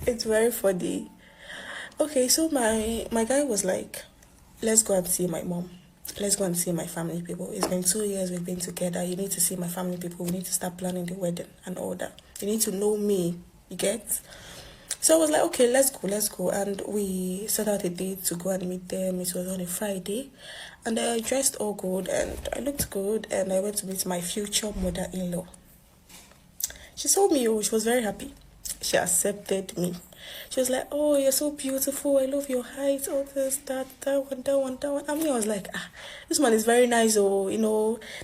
It's very funny. Okay, so my guy was like, let's go and see my mom. Let's go and see my family people. It's been 2 years we've been together. You need to see my family people. We need to start planning the wedding and all that. You need to know me. You get? So I was like, okay, let's go. And we set out a date to go and meet them. It was on a Friday. And I dressed all good and I looked good and I went to meet my future mother-in-law. She saw me, oh, she was very happy. She accepted me. She was like, oh, you're so beautiful. I love your height, all this, that one. I mean, I was like, this man is very nice. Oh,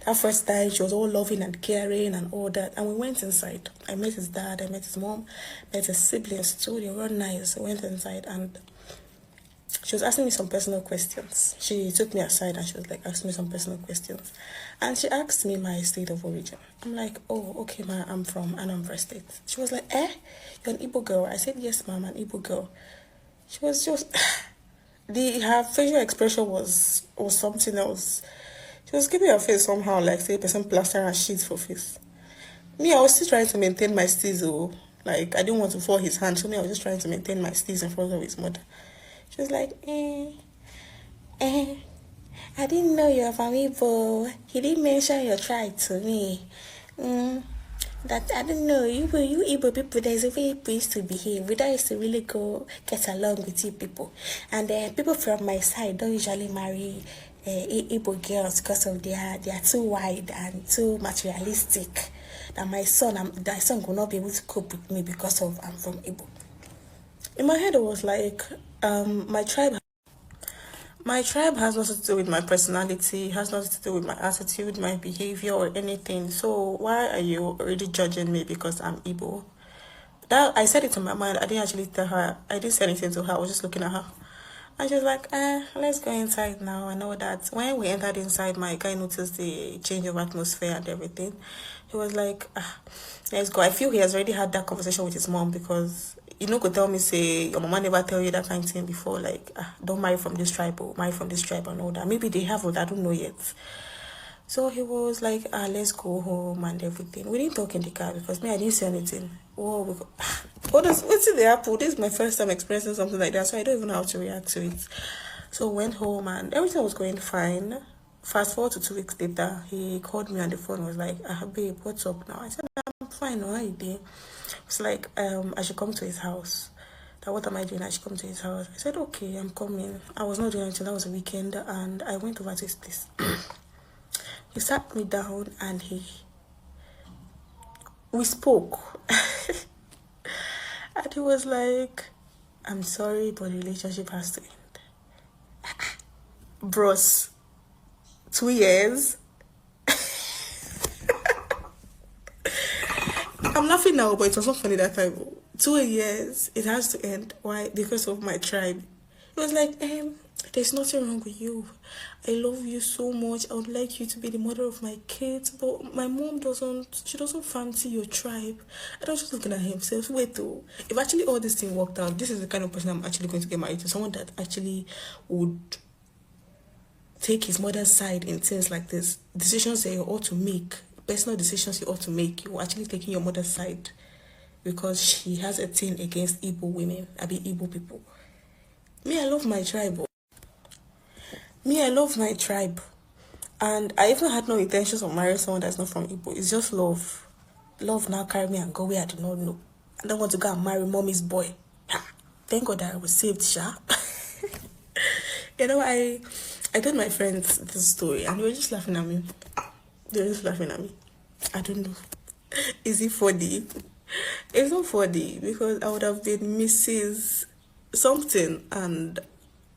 that first time she was all loving and caring and all that. And we went inside. I met his dad, I met his mom, met his siblings too. They were nice. I went inside and she was asking me some personal questions. She took me aside and she was like asking me some personal questions. And she asked me my state of origin. I'm like, oh, okay, ma, I'm from Anambra State. She was like, you're an Igbo girl? I said, yes, ma'am, an Igbo girl. She was just, her facial expression was something else. She was giving her face somehow, like, say, person plaster and sheets for face. Me, I was still trying to maintain my steez, like, I didn't want to fall his hand. So me, I was just trying to maintain my steez in front of his mother. She was like, I didn't know you were from Igbo. He didn't mention your tribe to me. That I don't know. You Igbo people, there's a way people used to behave. We don't used to really go get along with you people. And people from my side don't usually marry Igbo girls because of they are too wide and too materialistic. That my son will not be able to cope with me because of I'm from Igbo. In my head, it was like, my tribe has nothing to do with my personality, has nothing to do with my attitude, my behavior, or anything. So why are you already judging me because I'm Igbo? That I said it in my mind. I didn't actually tell her. I didn't say anything to her. I was just looking at her. And she was like, let's go inside now. I know that when we entered inside, my guy noticed the change of atmosphere and everything. He was like, let's go. I feel he has already had that conversation with his mom because could tell me, say, your mama never tell you that kind of thing before, like, don't marry from this tribe or marry from this tribe and all that. Maybe they have it, I don't know yet. So he was like, let's go home and everything. We didn't talk in the car because I didn't say anything. What's in the apple? This is my first time experiencing something like that, so I don't even know how to react to it. So went home and everything was going fine. Fast forward to 2 weeks later, he called me on the phone and was like, babe, what's up now? I said, I'm fine, how are you doing? It's like, I should come to his house. What am I doing? I should come to his house. I said, okay, I'm coming. I was not doing anything. That was a weekend, and I went over to his place. He sat me down, and we spoke. And he was like, I'm sorry, but the relationship has to end. Bros, 2 years. I'm laughing now, but it was not funny that time. 2 years, it has to end. Why? Because of my tribe. It was like, there's nothing wrong with you. I love you so much. I would like you to be the mother of my kids. But my mom doesn't fancy your tribe. And I was just looking at him. So wait, though. If actually all this thing worked out, this is the kind of person I'm actually going to get married to. Someone that actually would take his mother's side in things like this. Decisions that you ought to make. Personal decisions you ought to make. You're actually taking your mother's side. Because she has a thing against Igbo women. Igbo people. Me, I love my tribe. Me, I love my tribe. And I even had no intentions of marrying someone that's not from Igbo. It's just love. Love now carry me and go where I do not know. I don't want to go and marry mommy's boy. Thank God that I was saved, Sha. I told my friends this story and they were just laughing at me. I don't know. Is it funny? It's not funny because I would have been Mrs. something and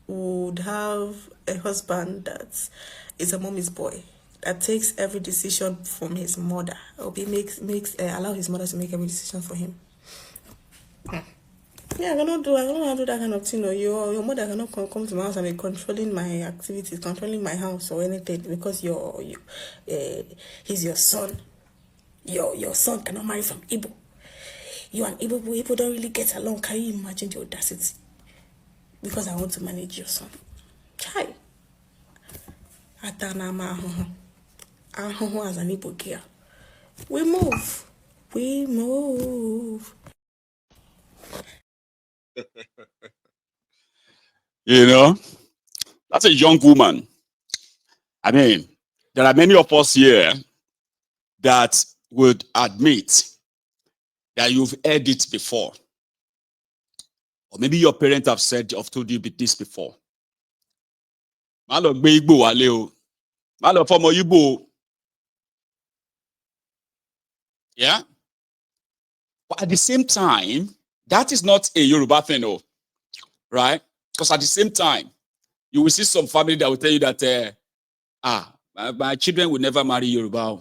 would have a husband that is a mommy's boy that takes every decision from his mother or allow his mother to make every decision for him. Yeah, I cannot do that kind of thing. Or your mother cannot come to my house and be controlling my activities, controlling my house or anything because he's your son. Your son cannot marry from Igbo. You and Igbo don't really get along. Can you imagine the audacity? Because I want to manage your son. Chai. Atanama as an Igbo girl. We move. You know, that's a young woman. I mean, there are many of us here that would admit that you've heard it before. Or maybe your parents have said, have told you this before. Má lọ gbé Igbo wálé o. Má lọ fọmọ Igbo. Yeah? But at the same time, that is not a Yoruba thing, though, right? Because at the same time, you will see some family that will tell you that, my children will never marry Yoruba.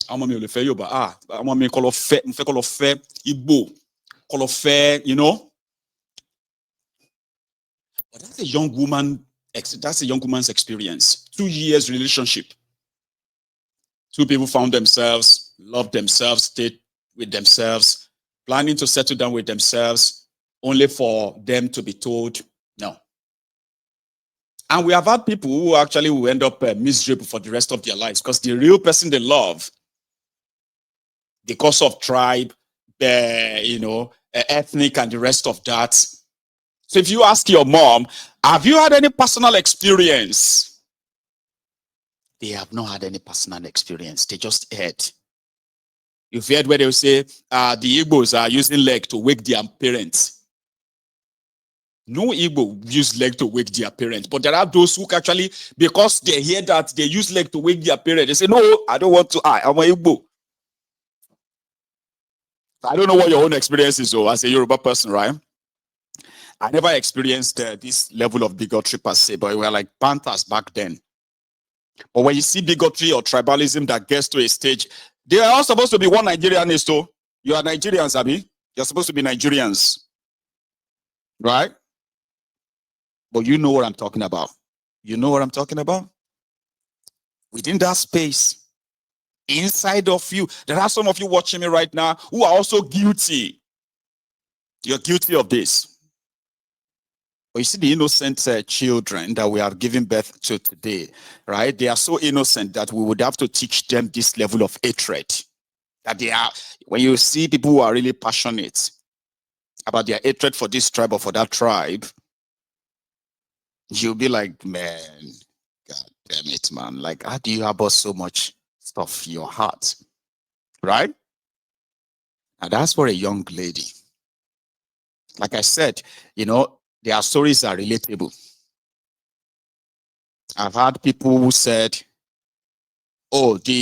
I'm going to Yoruba. I'm going to call of Igbo, call of you know. But that's a young woman. That's a young woman's experience. 2 years relationship. 2 people found themselves, loved themselves, stayed with themselves, planning to settle down with themselves, only for them to be told no. And we have had people who actually will end up miserable for the rest of their lives because the real person they love, because of tribe, ethnic and the rest of that. So if you ask your mom, have you had any personal experience? They have not had any personal experience. They just heard. You've heard where they will say, the Igbos are using leg to wake their parents. No Igbo use leg to wake their parents. But there are those who actually, because they hear that they use leg to wake their parents, they say, no, I don't want to. I'm an Igbo. I don't know what your own experience is, though, as a Yoruba person, right? I never experienced this level of bigotry per se, but we were like panthers back then. But when you see bigotry or tribalism that gets to a stage, they are all supposed to be one Nigerianist, though. You are Nigerians, Abi. You're supposed to be Nigerians. Right? But you know what I'm talking about. You know what I'm talking about? Within that space, inside of you, there are some of you watching me right now who are also guilty. You're guilty of this. But you see the innocent children that we have given birth to today, right? They are so innocent that we would have to teach them this level of hatred. That they are, when you see people who are really passionate about their hatred for this tribe or for that tribe, you'll be like, man, God damn it, man. Like, how do you harbor so much stuff in your heart? Right? And that's for a young lady. Like I said, their stories are relatable. I've had people who said, oh, what do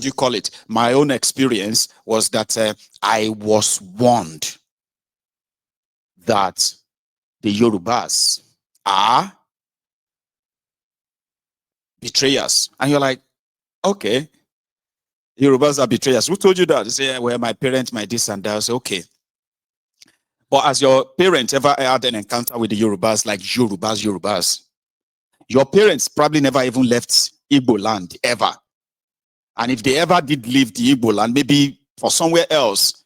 you call it? My own experience was that I was warned that the Yorubas are betrayers. And you're like, okay, Yorubas are betrayers. Who told you that? They say, well, my parents, my this and that. I say, okay. But has your parents ever had an encounter with the Yorubas, like Yorubas? Your parents probably never even left Igbo land, ever. And if they ever did leave the Igbo land, maybe for somewhere else,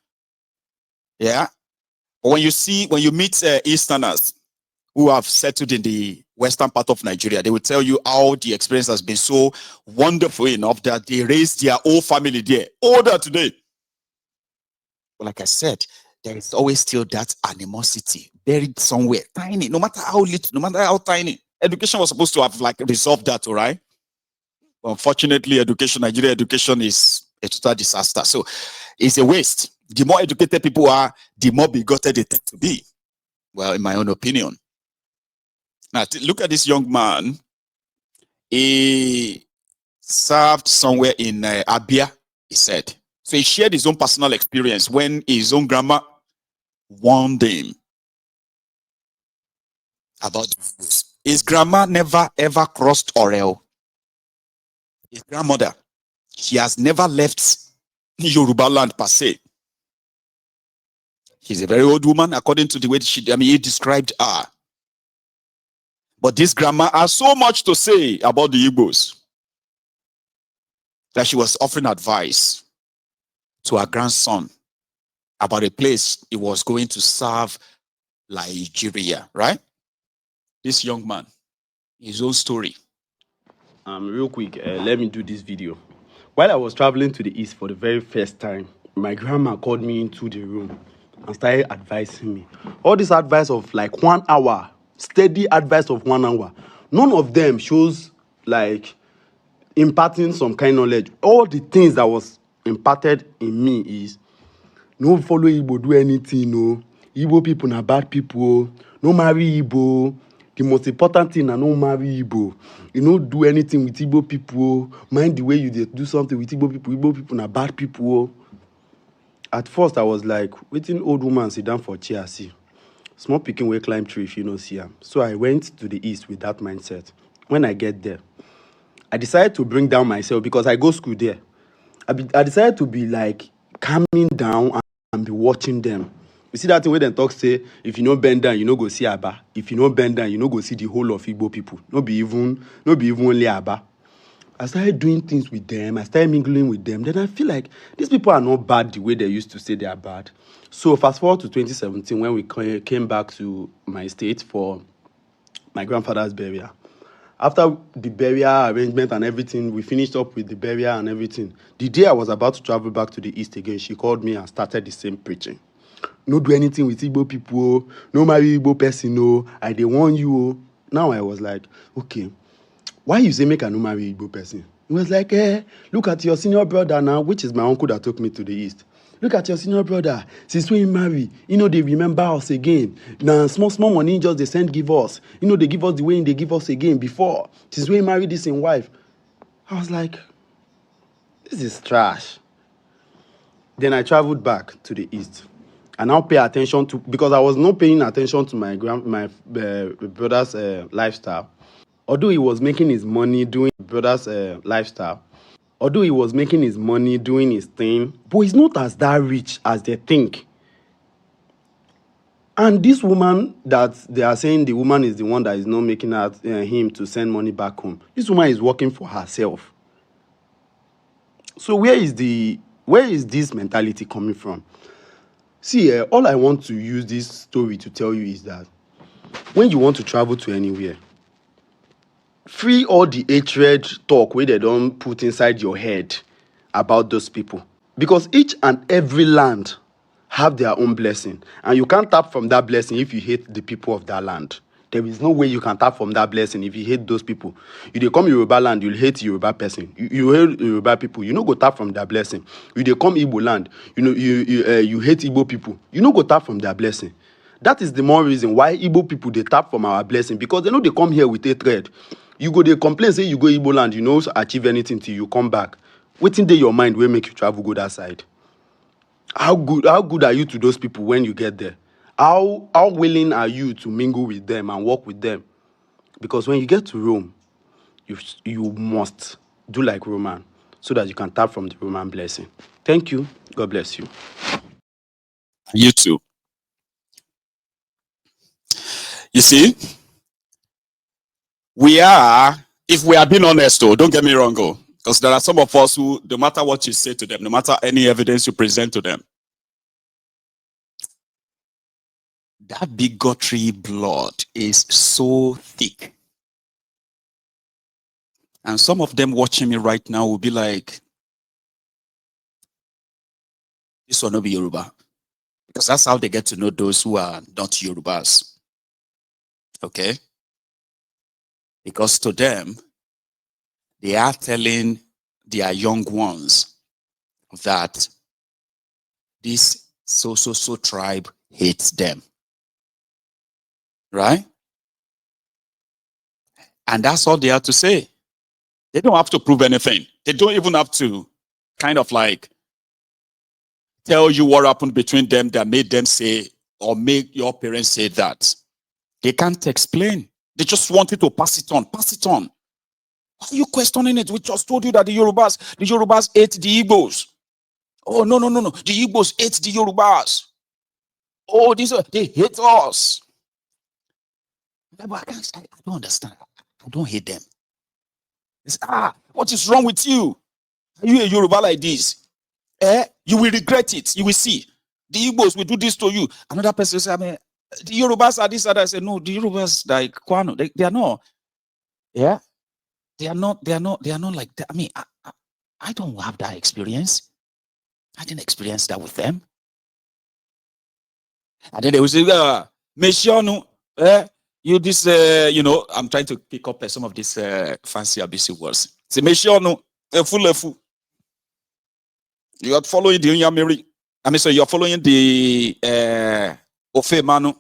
yeah. But when you meet Easterners who have settled in the western part of Nigeria, they will tell you how the experience has been so wonderful enough that they raised their whole family there, older today. But like I said, there is always still that animosity buried somewhere, tiny, no matter how little, no matter how tiny. Education was supposed to have like resolved that, all right? But unfortunately, Nigeria education is a total disaster. So it's a waste. The more educated people are, the more bigoted they tend to be. Well, in my own opinion. Now, look at this young man. He served somewhere in Abia, he said. So he shared his own personal experience when his own grandma warned him about this. His grandma never ever crossed Orel. His grandmother, she has never left Yoruba land per se. She's a very old woman, according to the way he described her. But this grandma has so much to say about the Igbos that she was offering advice to her grandson about a place he was going to serve Nigeria, right? This young man, his own story. Real quick, let me do this video. While I was traveling to the east for the very first time, my grandma called me into the room and started advising me. All this advice of like 1 hour, steady advice of 1 hour. None of them shows like imparting some kind of knowledge. All the things that was imparted in me is no follow Igbo do anything, no. Igbo people na bad people. No marry Igbo. The most important thing na no marry Igbo. You no do anything with Igbo people. Mind the way you do something with Igbo people. Igbo people na bad people. At first, I was like, waiting old woman sit down for chair, see. Small pikin wey climb tree if you no see am. So I went to the east with that mindset. When I get there, I decided to bring down myself because I go school there. I decided to be like calming down and be watching them. You see that thing where they talk say, if you no bend down, you no go see Aba. If you no bend down, you no go see the whole of Igbo people. No be even only Aba. I started doing things with them. I started mingling with them. Then I feel like these people are not bad the way they used to say they are bad. So fast forward to 2017 when we came back to my state for my grandfather's burial. After the burial arrangement and everything, we finished up with the burial and everything. The day I was about to travel back to the east again, she called me and started the same preaching. No do anything with Igbo people. No marry Igbo person. No, I dey warn you. Now I was like, okay, why you say make I no marry Igbo person? He was like, look at your senior brother now, which is my uncle that took me to the east. Look at your senior brother. Since when he marry, they remember us again. Now small money just they send give us. They give us the way they give us again before. Since when he married this in wife. I was like, this is trash. Then I traveled back to the east. I now pay attention to, because I was not paying attention to my brother's lifestyle. Although he was making his money doing brother's lifestyle, although he was making his money doing his thing, but he's not as that rich as they think. And this woman that they are saying the woman is the one that is not making him to send money back home. This woman is working for herself. So where is this mentality coming from? See, all I want to use this story to tell you is that when you want to travel to anywhere, free all the hatred talk where they don't put inside your head about those people. Because each and every land have their own blessing. And you can't tap from that blessing if you hate the people of that land. There is no way you can tap from that blessing if you hate those people. You dey come Yoruba land, you'll hate Yoruba person. You hate Yoruba people, you no go tap from that blessing. You dey come Igbo land, you hate Igbo people. You no go tap from their blessing. That is the more reason why Igbo people they tap from our blessing, because they know they come here with hatred. You go they complain say you go Igbo land, you know achieve anything till you come back. Wetin dey your mind will make you travel go that side? How good are you to those people when you get there? How willing are you to mingle with them and work with them? Because when you get to Rome, you must do like Roman so that you can tap from the Roman blessing. Thank you. God bless you. You too. You see, if we are being honest, don't get me wrong, because there are some of us who, no matter what you say to them, no matter any evidence you present to them, that bigotry blood is so thick. And some of them watching me right now will be like, this will not be Yoruba. Because that's how they get to know those who are not Yorubas. Okay? Because to them, they are telling their young ones that this so tribe hates them. Right? And that's all they have to say. They don't have to prove anything. They don't even have to kind of like tell you what happened between them that made them say or make your parents say that. They can't explain. They just wanted to pass it on. Pass it on. Why are you questioning it? We just told you that the Yorubas ate the Igbos. Oh, no. The Igbos ate the Yorubas. Oh, they hate us. But I don't understand. I don't hate them. It's, what is wrong with you? Are you a Yoruba like this? You will regret it. You will see. The Igbos will do this to you. Another person will say, the Yorubas are this, other. I say, no, the Yorubas like Kwano. They are not. Yeah. They are not like that. I mean, I don't have that experience. I didn't experience that with them. And then they will say, Mesiano, you this, I'm trying to pick up some of these fancy abusive words. Say, Mesiano, full. You are following the Unyamiri. So you're following the Ofe Manu.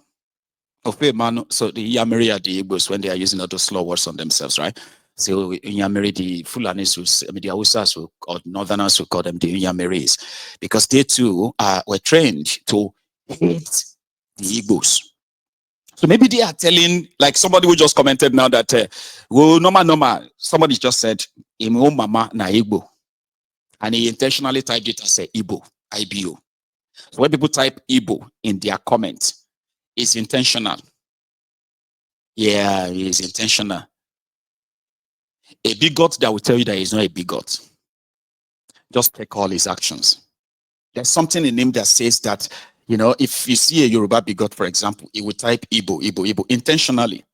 So the Yamiri are the Igbos when they are using all those slow words on themselves, right? So Yamiri, the Fulanis, the Hausas, or Northerners, will call them the Yamiris, because they too were trained to hate the Igbos. So maybe they are telling, like somebody who just commented now that, normal. Somebody just said, Imo mama na Igbo. And he intentionally typed it as a Igbo, IBO. So when people type Igbo in their comments, it's intentional. Yeah, it's intentional. A bigot that will tell you that he's not a bigot. Just check all his actions. There's something in him that says that, if you see a Yoruba bigot, for example, he will type Igbo, intentionally.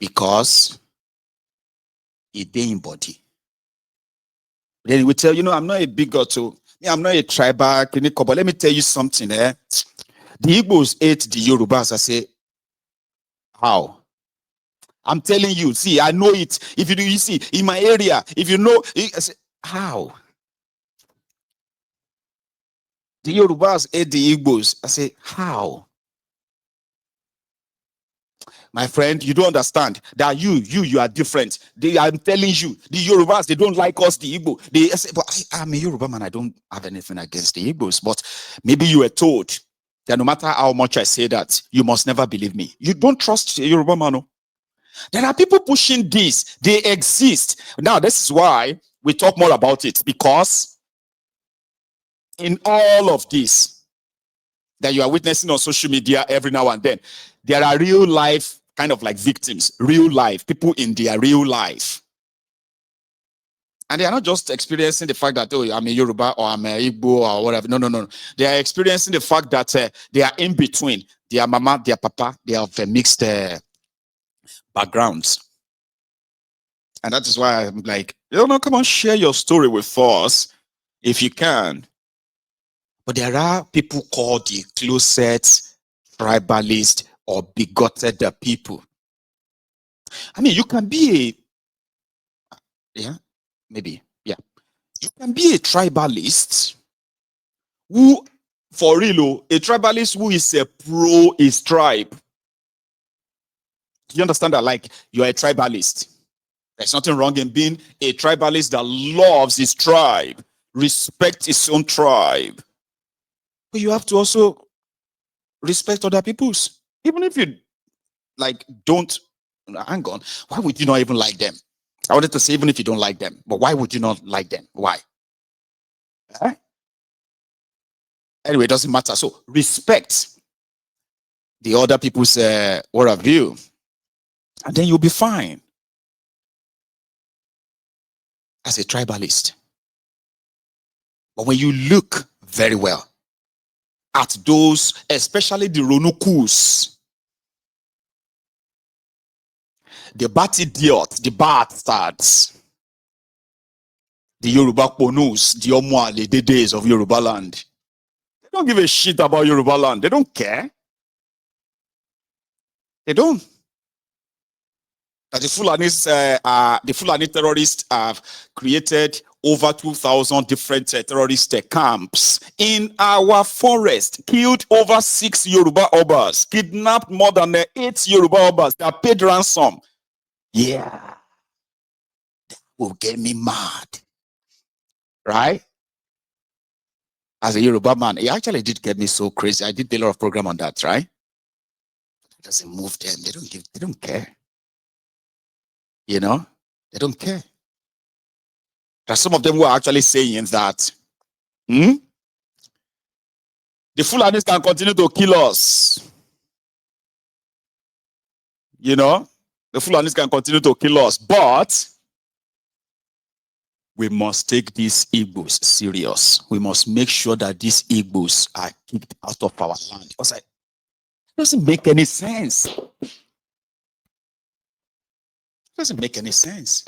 Because he dey in body. Then he will tell you, I'm not a bigot, so I'm not a tribal, but let me tell you something. The Igbos ate the Yorubas. I say, how? I'm telling you, see, I know it. If you see, in my area, if you know, I say, how? The Yorubas ate the Igbos. I say, how? My friend, you don't understand that you are different. I'm telling you, the Yorubas, they don't like us, the Igbo. They say, but I'm a Yoruba man. I don't have anything against the Igbos. But maybe you were told that no matter how much I say that, you must never believe me. You don't trust the Yoruba man. No? There are people pushing this. They exist. Now, this is why we talk more about it, because in all of this that you are witnessing on social media every now and then, there are real life kind of like victims, real life, people in their real life. And they are not just experiencing the fact that, oh, I'm a Yoruba or I'm a Igbo or whatever. No. They are experiencing the fact that they are in between. Their mama, their papa, they have mixed backgrounds. And that is why I'm like, come on, share your story with us if you can. But there are people called the closet tribalist or bigoted people. I mean, you can be you can be a tribalist who, for real, a tribalist who is a pro his tribe. Do you understand that? Like, you're a tribalist. There's nothing wrong in being a tribalist that loves his tribe, respects his own tribe. But you have to also respect other people's. Even if you don't, hang on, why would you not even like them? I wanted to say, even if you don't like them, but why would you not like them? Why? Anyway, it doesn't matter. So respect the other people's world of view, and then you'll be fine as a tribalist. But when you look very well at those, especially the Ronukus, the Batidiot, the bastards, the Yoruba Ponus, the Omuale, the days of Yoruba land. They don't give a shit about Yoruba land. They don't care. They don't. That the Fulani terrorists have created over 2,000 different terrorist camps in our forest, killed over 6 Yoruba Obas, kidnapped more than 8 Yoruba Obas that paid ransom. Yeah. That will get me mad. Right? As a Yoruba man, it actually did get me so crazy. I did a lot of program on that, right? It doesn't move them. They don't care. They don't care. There's some of them who are actually saying that the Fulanis can continue to kill us. The Fulanis can continue to kill us, but we must take these Igbos serious. We must make sure that these Igbos are kicked out of our land. Because it doesn't make any sense. It doesn't make any sense.